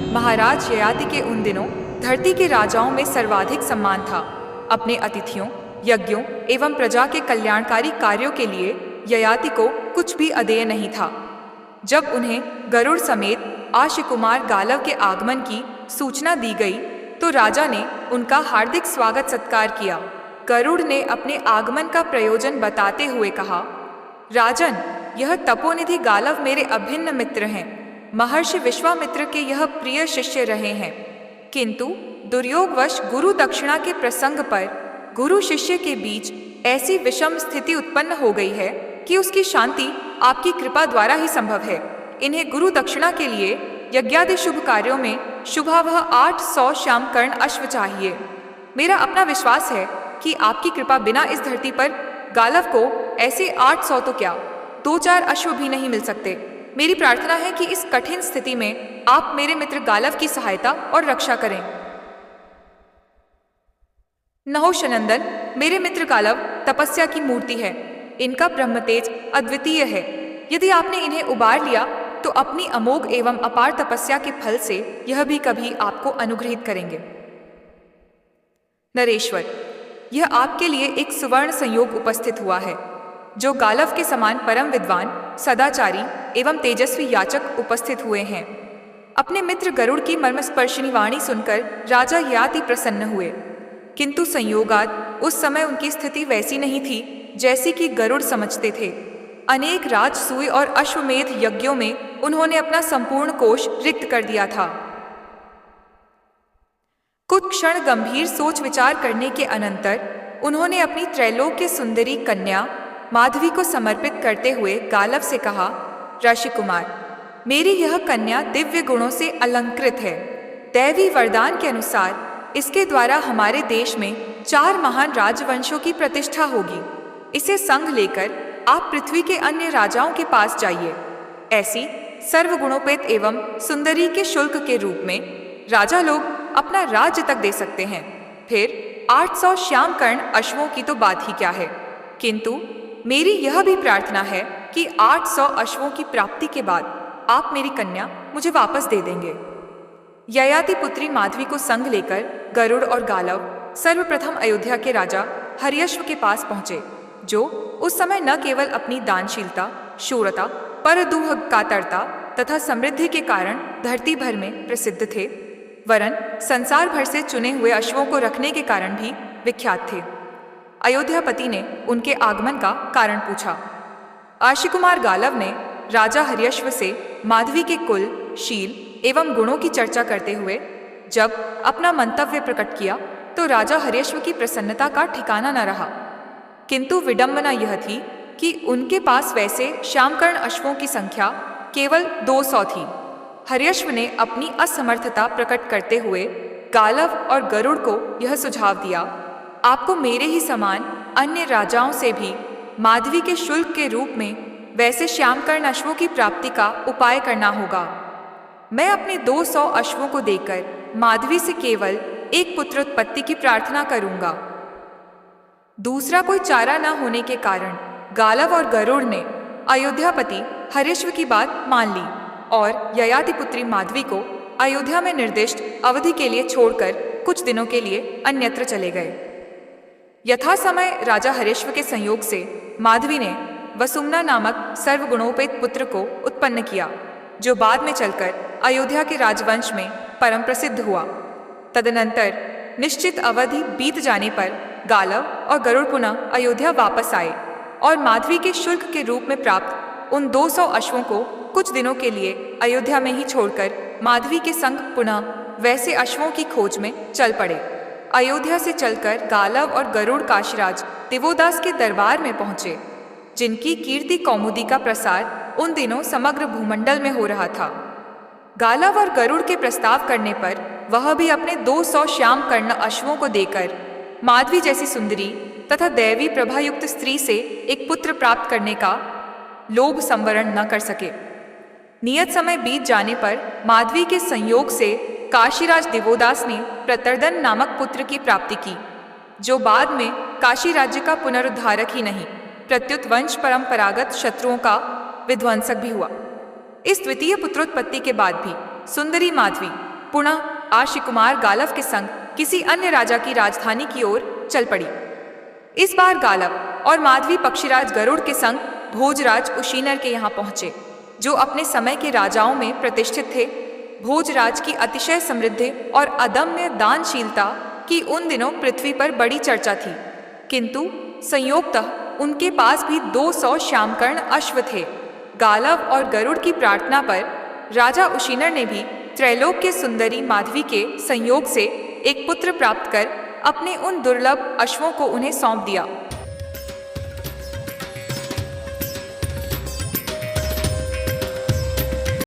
महाराज ययाति के उन दिनों धरती के राजाओं में सर्वाधिक सम्मान था। अपने अतिथियों, यज्ञों एवं प्रजा के कल्याणकारी कार्यों के लिए ययाति को कुछ भी अदेय नहीं था। जब उन्हें गरुड़ समेत आशिकुमार गालव के आगमन की सूचना दी गई तो राजा ने उनका हार्दिक स्वागत सत्कार किया। गरुड़ ने अपने आगमन का प्रयोजन बताते हुए कहा, राजन, यह तपोनिधि गालव मेरे अभिन्न मित्र हैं। महर्षि विश्वामित्र के यह प्रिय शिष्य रहे हैं, किंतु दुर्योगवश गुरु दक्षिणा के प्रसंग पर गुरु शिष्य के बीच ऐसी विषम स्थिति उत्पन्न हो गई है कि उसकी शांति आपकी कृपा द्वारा ही संभव है। इन्हें गुरु दक्षिणा के लिए यज्ञादि शुभ कार्यों में शुभावह 800 श्यामकर्ण अश्व चाहिए। मेरा अपना विश्वास है कि आपकी कृपा बिना इस धरती पर गालव को ऐसे 800 तो क्या 2-4 अश्व भी नहीं मिल सकते। मेरी प्रार्थना है कि इस कठिन स्थिति में आप मेरे मित्र गालव की सहायता और रक्षा करें। नहुषनंदन, मेरे मित्र गालव तपस्या की मूर्ति है। इनका ब्रह्म तेज अद्वितीय है। यदि आपने इन्हें उबार लिया तो अपनी अमोघ एवं अपार तपस्या के फल से यह भी कभी आपको अनुग्रहित करेंगे। नरेश्वर, यह आपके लिए एक सुवर्ण संयोग उपस्थित हुआ है। जो गालव के समान परम विद्वान, सदाचारी एवं तेजस्वी याचक उपस्थित हुए हैं। अपने मित्र गरुड़ की मर्मस्पर्शिनी वाणी सुनकर राजा ययाति प्रसन्न हुए, किंतु संयोगात उस समय उनकी स्थिति वैसी नहीं थी जैसी कि गरुड़ समझते थे। अनेक राजसूय और अश्वमेध यज्ञों में उन्होंने अपना संपूर्ण कोष रिक्त कर दिया था। कुछ क्षण गंभीर सोच विचार करने के अनंतर उन्होंने अपनी त्रैलोक्य सुंदरी कन्या माधवी को समर्पित करते हुए गालव से कहा, ऋषि कुमार, मेरी यह कन्या दिव्य गुणों से अलंकृत है। दैवी वरदान के अनुसार इसके द्वारा हमारे देश में 4 महान राजवंशों की प्रतिष्ठा होगी। इसे संग लेकर आप पृथ्वी के अन्य राजाओं के पास जाइए। ऐसी सर्वगुणोपेत एवं सुंदरी के शुल्क के रूप में राजा लोग अपना राज्य तक दे सकते हैं। फिर 800 श्यामकर्ण अश्वों की तो बात ही क्या है, किंतु मेरी यह भी प्रार्थना है कि 800 अश्वों की प्राप्ति के बाद आप मेरी कन्या मुझे वापस दे देंगे। ययाति पुत्री माधवी को संग लेकर गरुड़ और गालव सर्वप्रथम अयोध्या के राजा हर्यश्व के पास पहुंचे, जो उस समय न केवल अपनी दानशीलता, शूरता, परदूह कातरता तथा समृद्धि के कारण धरती भर में प्रसिद्ध थे, वरन संसार भर से चुने हुए अश्वों को रखने के कारण भी विख्यात थे। अयोध्यापति ने उनके आगमन का कारण पूछा। आशिकुमार गालव ने राजा हर्यश्व से माधवी के कुल, शील एवं गुणों की चर्चा करते हुए जब अपना मंतव्य प्रकट किया तो राजा हर्यश्व की प्रसन्नता का ठिकाना न रहा। किंतु विडंबना यह थी कि उनके पास वैसे श्यामकर्ण अश्वों की संख्या केवल 200 थी। हर्यश्व ने अपनी असमर्थता प्रकट करते हुए गालव और गरुड़ को यह सुझाव दिया, आपको मेरे ही समान अन्य राजाओं से भी माधवी के शुल्क के रूप में वैसे श्यामकर्ण अश्वों की प्राप्ति का उपाय करना होगा। मैं अपने 200 अश्वों को देकर माधवी से केवल एक पुत्र उत्पत्ति की प्रार्थना करूंगा। दूसरा कोई चारा न होने के कारण गालव और गरुड़ ने अयोध्यापति हर्यश्व की बात मान ली और ययाति पुत्री माधवी को अयोध्या में निर्दिष्ट अवधि के लिए छोड़कर कुछ दिनों के लिए अन्यत्र चले गए। यथा समय राजा हर्यश्व के संयोग से माधवी ने वसुमना नामक सर्वगुणोपेत पुत्र को उत्पन्न किया, जो बाद में चलकर अयोध्या के राजवंश में परम प्रसिद्ध हुआ। तदनंतर निश्चित अवधि बीत जाने पर गालव और गरुड़ पुनः अयोध्या वापस आए और माधवी के शुल्क के रूप में प्राप्त उन 200 अश्वों को कुछ दिनों के लिए अयोध्या में ही छोड़कर माधवी के संग पुनः वैसे अश्वों की खोज में चल पड़े। अयोध्या से चलकर गालव और गरुड़ काशीराज दिवोदास के दरबार में पहुंचे, जिनकी कीर्ति कौमुदी का प्रसार उन दिनों समग्र भूमंडल में हो रहा था। गालव और गरुड़ के प्रस्ताव करने पर वह भी अपने 200 श्यामकर्ण अश्वों को देकर माधवी जैसी सुंदरी तथा दैवी प्रभायुक्त स्त्री से एक पुत्र प्राप्त करने का लोभ संवरण न कर सके। नियत समय बीत जाने पर माधवी के संयोग से काशीराज दिवोदास ने प्रतर्दन नामक पुत्र की प्राप्ति की, जो बाद में काशी राज्य का पुनरुद्धारक ही नहीं प्रत्युत वंश परंपरागत शत्रुओं का विध्वंसक भी हुआ। इस द्वितीय पुत्रोत्पत्ति के बाद भी सुंदरी माधवी पुनः आशी कुमार गालव के संग किसी अन्य राजा की राजधानी की ओर चल पड़ी। इस बार गालव और माधवी पक्षीराज गरुड़ के संग भोजराज उशीनर के यहाँ पहुंचे, जो अपने समय के राजाओं में प्रतिष्ठित थे। भोजराज की अतिशय समृद्धि और अदम्य दानशीलता की उन दिनों पृथ्वी पर बड़ी चर्चा थी, किंतु संयोगतः उनके पास भी 200 श्यामकर्ण अश्व थे। गालव और गरुड़ की प्रार्थना पर राजा उशीनर ने भी त्रैलोक के सुंदरी माधवी के संयोग से एक पुत्र प्राप्त कर अपने उन दुर्लभ अश्वों को उन्हें सौंप दिया।